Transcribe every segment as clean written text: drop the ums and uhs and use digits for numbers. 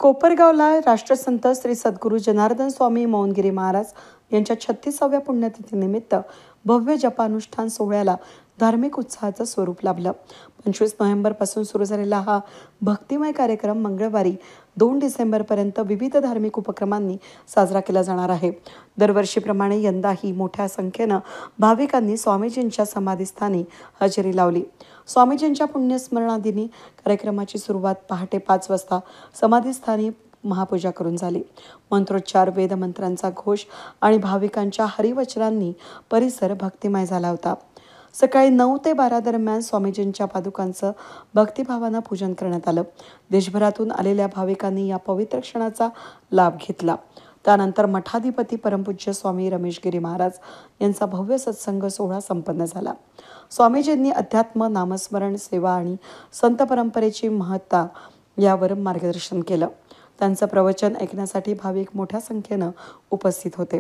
कोपरगावला राष्ट्रसंत श्री सद्गुरू जनार्दन स्वामी मौनगिरी महाराज यांच्या 36व्या पुण्यतिथीनिमित्त भव्य जपानुष्ठान सोहळ्याला धार्मिक उत्साहाचं स्वरूप लाभलं. 25 नोव्हेंबरपासून सुरू झालेला हा भक्तिमय कार्यक्रम मंगळवारी 2 डिसेंबरपर्यंत विविध धार्मिक उपक्रमांनी साजरा केला जाणार आहे. दरवर्षीप्रमाणे यंदाही मोठ्या संख्येनं भाविकांनी स्वामीजींच्या समाधीस्थानी हजेरी लावली. स्वामीजींच्या पुण्यस्मरणादिनी कार्यक्रमाची सुरुवात पहाटे 5 वाजता समाधीस्थानी महापूजा करून झाली. मंत्रोच्चार, वेदमंत्रांचा घोष आणि भाविकांच्या हरिवचनांनी परिसर भक्तिमय झाला होता. सकाळी 9 ते 12 दरम्यान स्वामीजींच्या पादुकांचं भक्तिभावानं पूजन करण्यात आलं. देशभरातून आलेल्या भाविकांनी या पवित्र क्षणाचा लाभ घेतला. त्यानंतर मठाधिपती परमपूज्य स्वामी रमेशगिरी महाराज यांचा भव्य सत्संग सोहळा संपन्न झाला. स्वामीजींनी अध्यात्म, नामस्मरण, सेवा आणि संत परंपरेची महत्ता यावर मार्गदर्शन केलं. त्यांचं प्रवचन ऐकण्यासाठी भाविक मोठ्या संख्येनं उपस्थित होते.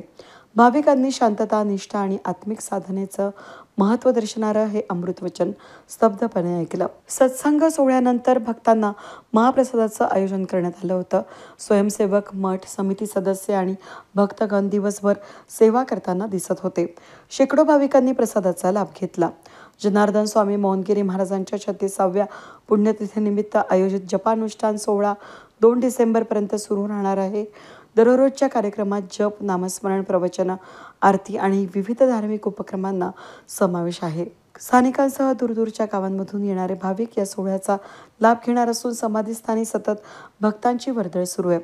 भाविकांनी शांतता, निष्ठा आणि आत्मिक साधनेचं महत्त्व दर्शवणारं हे अमृतवचन स्तब्धपणे ऐकलं. सत्संग सोहळ्यानंतर भक्तांना महाप्रसादाचं आयोजन करण्यात आलं होतं. स्वयंसेवक, मठ समिती सदस्य आणि भक्तगण दिवसभर सेवा करताना दिसत होते. शेकडो भाविकांनी प्रसादाचा लाभ घेतला. जनार्दन स्वामी मौनगिरी महाराजांच्या 36व्या पुण्यतिथीनिमित्त आयोजित जपानुष्ठान सोहळा 2 डिसेंबरपर्यंत सुरू राहणार आहे. दररोजच्या कार्यक्रमात जप, नामस्मरण, प्रवचन, आरती आणि विविध धार्मिक उपक्रमांना समावेश आहे. स्थानिकांसह दूरदूरच्या गावांमधून येणारे भाविक या सोहळ्याचा लाभ घेणार असून समाधीस्थानी सतत भक्तांची वर्दळ सुरू आहे.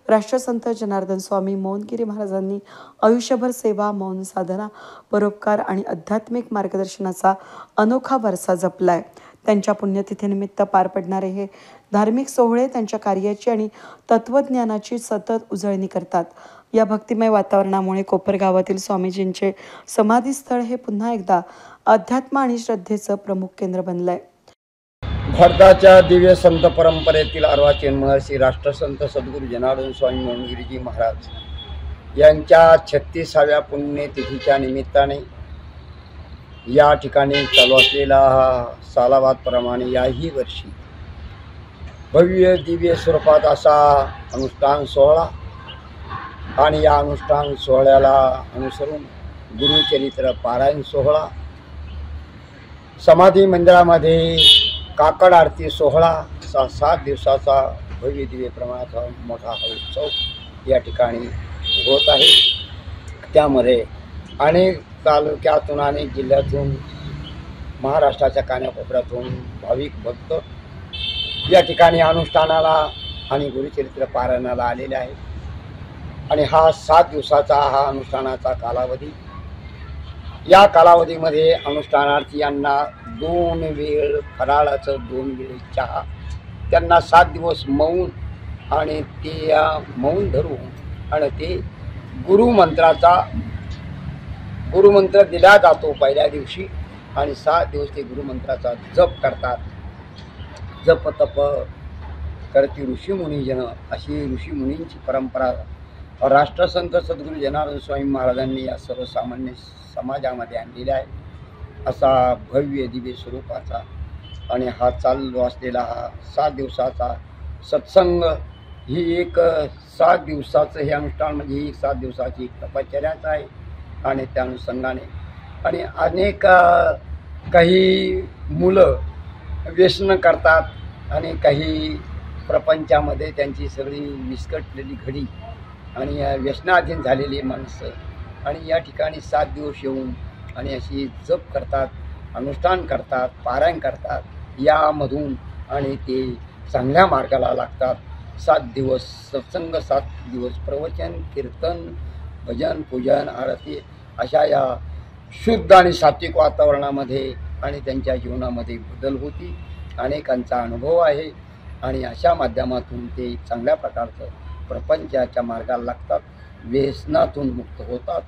राष्ट्रसंत जनार्दन स्वामी मौनगिरी महाराजांनी आयुष्यभर सेवा, मौन साधना, परोपकार आणि आध्यात्मिक मार्गदर्शनाचा अनोखा वारसा जपलाय. त्यांच्या पुण्यतिथीनिमित्त पार पडणारे हे धार्मिक सोहळे त्यांच्या कार्याची आणि तत्वज्ञानाची सतत उजळणी करतात. या भक्तिमय वातावरणामुळे कोपरगावातील स्वामीजींचे समाधीस्थळ हे पुन्हा एकदा अध्यात्म आणि श्रद्धेचं प्रमुख केंद्र बनलंय. भारताच्या दिव्य संत परंपरेतील अर्वाचीन महर्षी राष्ट्रसंत सद्गुरू जनार्दन स्वामी मौनगिरीजी महाराज यांच्या 36व्या पुण्यतिथीच्या निमित्ताने या ठिकाणी चालू असलेला हा सालाबादप्रमाणे याही वर्षी भव्य दिव्य स्वरूपात असा अनुष्ठान सोहळा आणि या अनुष्ठान सोहळ्याला अनुसरून गुरुचरित्र पारायण सोहळा, समाधी मंदिरामध्ये काकड आरती सोहळा, 7 दिवसाचा भव्य दिव्य प्रमाणाचा मोठा हा उत्सव या ठिकाणी होत आहे. त्यामध्ये अनेक तालुक्यातून, अनेक जिल्ह्यातून, महाराष्ट्राच्या कानाकोपऱ्यातून भाविक भक्त या ठिकाणी अनुष्ठानाला आणि गुरुचरित्र पारायणाला आलेले आहेत. आणि हा 7 दिवसाचा हा अनुष्ठानाचा कालावधी. या कालावधीमध्ये अनुष्ठानार्थीयांना 2 वेळ फराळाचं, 2 वेळ चहा, त्यांना 7 दिवस मौन आणि ते मौन धरून आणि ते गुरुमंत्र दिला जातो पहिल्या दिवशी आणि 7 दिवस ते गुरुमंत्राचा जप करतात. जप तप करती ऋषीमुनीजन अशी ऋषीमुनींची परंपरा राष्ट्रसंत सद्गुरू जनार्दन स्वामी महाराजांनी या सर्वसामान्य समाजामध्ये आणलेला आहे. असा भव्य दिव्य स्वरूपाचा आणि हा चालू असलेला हा 7 दिवसाचा सत्संग ही एक 7 दिवसाचं हे अनुष्ठान म्हणजे ही 7 दिवसाची एक तपश्चर्याच आहे. आणि त्या अनुषंगाने आणि अनेक काही मुलं व्यसन करतात आणि काही प्रपंचामध्ये त्यांची सगळी विस्कटलेली घडी आणि व्यसनाधीन झालेली माणसं आणि या ठिकाणी 7 दिवस येऊन आणि अशी जप करतात, अनुष्ठान करतात, पारायण करतात. यामधून आणि ते चांगल्या मार्गाला लागतात. 7 दिवस सत्संग, 7 दिवस प्रवचन, कीर्तन, भजन, पूजन, आरती अशा या शुद्ध आणि सात्विक वातावरणामध्ये आणि त्यांच्या जीवनामध्ये बदल होती. अनेकांचा अनुभव आहे आणि अशा माध्यमातून ते चांगल्या प्रकारचं प्रपंचाच्या मार्गाला लागतात, व्यसनातून मुक्त होतात.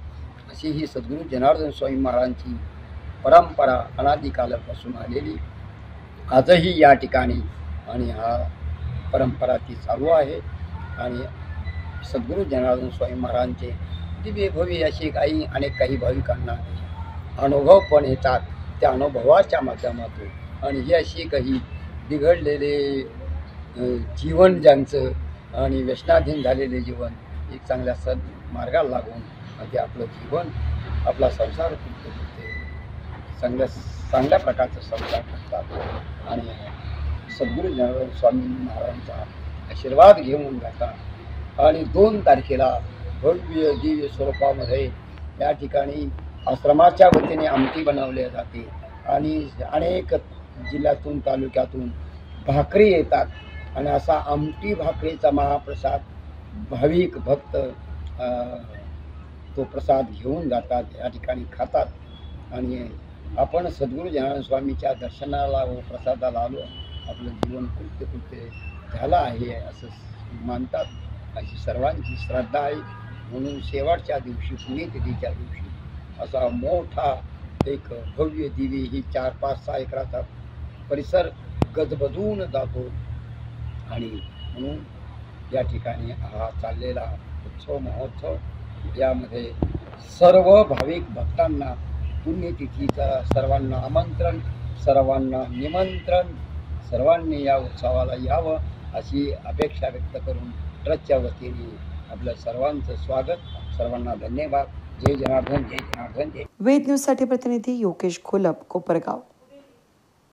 अशी ही सद्गुरू जनार्दन स्वामी महाराजांची परंपरा अनादिकालापासून आलेली आजही या ठिकाणी आणि हा परंपरा ती चालू आहे. आणि सद्गुरू जनार्दन स्वामी महाराजांचे दिव्य भव्य असे काही भाविकांना अनुभव पण येतात. त्या अनुभवाच्या माध्यमातून आणि ही अशी काही बिघडलेले जीवन ज्यांचं आणि व्यसनाधीन झालेले जीवन एक चांगल्या मार्गाला लागून म्हणजे आपलं जीवन आपला संसार ते चांगल्या प्रकारचा संसार करतात आणि सद्गुरू जनार्दन स्वामी महाराजांचा आशीर्वाद घेऊन जातात. आणि 2 तारखेला भव्य दिव्य स्वरूपामध्ये या ठिकाणी आश्रमाच्या वतीने आमटी बनवली जाते आणि अनेक जिल्ह्यातून तालुक्यातून भाकरी येतात आणि असा आमटी भाकरीचा महाप्रसाद भाविक भक्त तो प्रसाद घेऊन जातात, या ठिकाणी खातात आणि आपण सद्गुरू जनार्दन स्वामीच्या दर्शनाला व प्रसादाला आलो, आपलं जीवन कृत्य झालं आहे असं मानतात. अशी सर्वांची श्रद्धा आहे. म्हणून शेवटच्या दिवशी पुण्यतिथीच्या दिवशी असा मोठा एक भव्य दिवी ही 4, 5, 6 एकराचा परिसर गजबजून जातो आणि म्हणून या ठिकाणी हा चाललेला उत्सव महोत्सव यामध्ये सर्व भाविक भक्तांना पुण्यतिथीचा सर्वांना आमंत्रण, सर्वांना निमंत्रण, सर्वांनी या उत्सवाला यावं अशी अपेक्षा व्यक्त करून ट्रस्टच्या वतीने आपलं सर्वांचं स्वागत. सर्वांना धन्यवाद. जय जनार्दन, जय जनार्दन, जय. वेद न्यूजसाठी प्रतिनिधी योगेश घोलप, कोपरगाव.